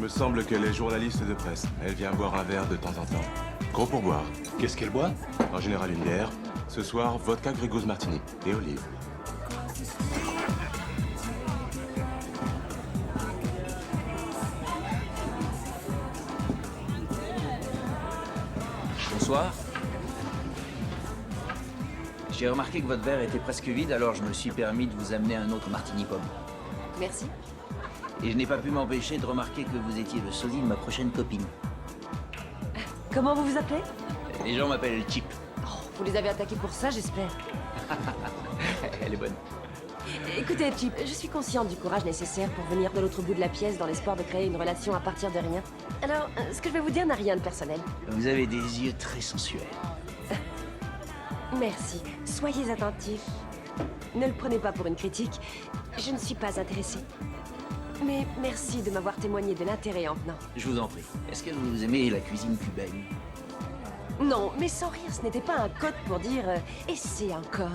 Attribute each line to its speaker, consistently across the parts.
Speaker 1: me semble qu'elle est journaliste de presse. Elle vient boire un verre de temps en temps. Gros pourboire.
Speaker 2: Qu'est-ce qu'elle boit?
Speaker 1: En général une bière. Ce soir, vodka Grégouze Martini et olive.
Speaker 3: Bonsoir. J'ai remarqué que votre verre était presque vide, alors je me suis permis de vous amener un autre martini pomme.
Speaker 4: Merci.
Speaker 3: Et je n'ai pas pu m'empêcher de remarquer que vous étiez le sosie de ma prochaine copine.
Speaker 4: Comment vous vous appelez?
Speaker 3: Les gens m'appellent Chip.
Speaker 4: Oh, vous les avez attaqués pour ça, j'espère.
Speaker 3: Elle est bonne.
Speaker 4: Écoutez, Chip, je suis consciente du courage nécessaire pour venir de l'autre bout de la pièce dans l'espoir de créer une relation à partir de rien. Alors, ce que je vais vous dire n'a rien de personnel.
Speaker 3: Vous avez des yeux très sensuels.
Speaker 4: Merci. Soyez attentifs. Ne le prenez pas pour une critique. Je ne suis pas intéressée. Mais merci de m'avoir témoigné de l'intérêt en venant.
Speaker 3: Je vous en prie. Est-ce que vous aimez la cuisine cubaine?
Speaker 4: Non, mais sans rire, ce n'était pas un code pour dire essaie encore.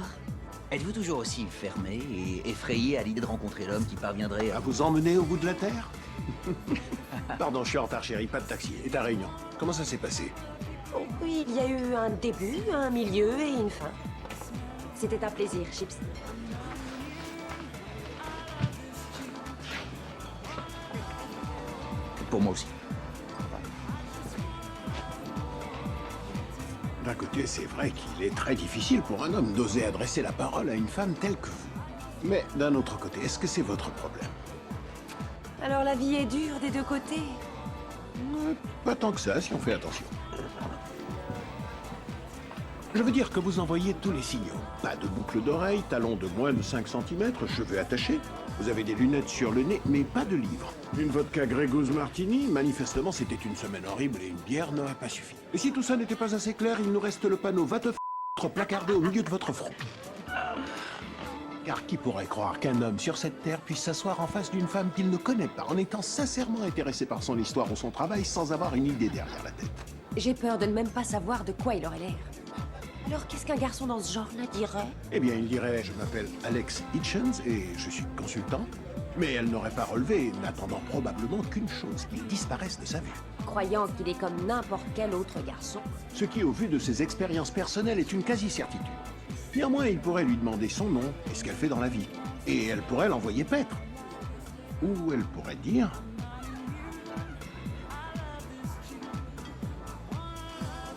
Speaker 3: Êtes-vous toujours aussi fermé et effrayé à l'idée de rencontrer l'homme qui parviendrait
Speaker 2: À vous emmener au bout de la Terre? Pardon, je suis en retard, chérie, pas de taxi. Et ta réunion? Comment ça s'est passé?
Speaker 4: Oh, oui, il y a eu un début, un milieu et une fin. C'était un plaisir, Chips.
Speaker 3: Pour moi aussi.
Speaker 2: D'un côté, c'est vrai qu'il est très difficile pour un homme d'oser adresser la parole à une femme telle que vous. Mais d'un autre côté, est-ce que c'est votre problème?
Speaker 4: Alors la vie est dure des deux côtés.
Speaker 2: Pas tant que ça, si on fait attention. Je veux dire que vous envoyez tous les signaux. Pas de boucle d'oreille, talons de moins de 5 cm, cheveux attachés. Vous avez des lunettes sur le nez, mais pas de livre. Une vodka Grégouze Martini, manifestement c'était une semaine horrible et une bière n'aurait pas suffi. Et si tout ça n'était pas assez clair, il nous reste le panneau va te placardé au milieu de votre front. Car qui pourrait croire qu'un homme sur cette terre puisse s'asseoir en face d'une femme qu'il ne connaît pas, en étant sincèrement intéressé par son histoire ou son travail, sans avoir une idée derrière la tête?
Speaker 4: J'ai peur de ne même pas savoir de quoi il aurait l'air. Alors qu'est-ce qu'un garçon dans ce genre-là dirait?
Speaker 2: Eh bien, il dirait, je m'appelle Alex Hitchens et je suis consultant. Mais elle n'aurait pas relevé, n'attendant probablement qu'une chose, qu'il disparaisse de sa vue.
Speaker 4: Croyant qu'il est comme n'importe quel autre garçon.
Speaker 2: Ce qui, au vu de ses expériences personnelles, est une quasi-certitude. Néanmoins, il pourrait lui demander son nom et ce qu'elle fait dans la vie. Et elle pourrait l'envoyer paître. Ou elle pourrait dire...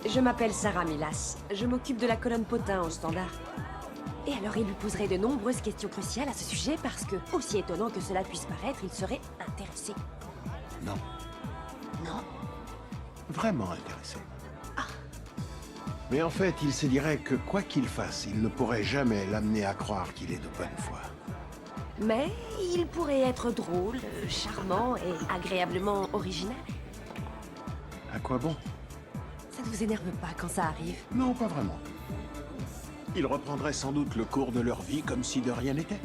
Speaker 4: Je m'appelle Sarah Milas. Je m'occupe de la colonne Potin au Standard. Et alors il lui poserait de nombreuses questions cruciales à ce sujet parce que, aussi étonnant que cela puisse paraître, il serait intéressé.
Speaker 2: Non.
Speaker 4: Non?
Speaker 2: Vraiment intéressé. Mais en fait, il se dirait que quoi qu'il fasse, il ne pourrait jamais l'amener à croire qu'il est de bonne foi.
Speaker 4: Mais il pourrait être drôle, charmant et agréablement original.
Speaker 2: À quoi bon?
Speaker 4: Ça ne vous énerve pas quand ça arrive?
Speaker 2: Non, pas vraiment. Ils reprendraient sans doute le cours de leur vie comme si de rien n'était.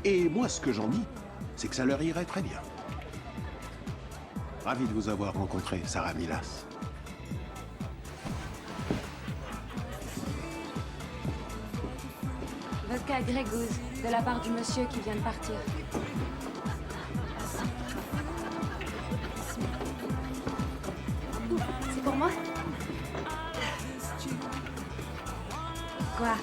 Speaker 2: Et moi, ce que j'en dis, c'est que ça leur irait très bien. Ravi de vous avoir rencontré, Sarah Milas.
Speaker 5: Vodka Grégouze, de la part du monsieur qui vient de partir. C'est pour moi?
Speaker 4: Quoi?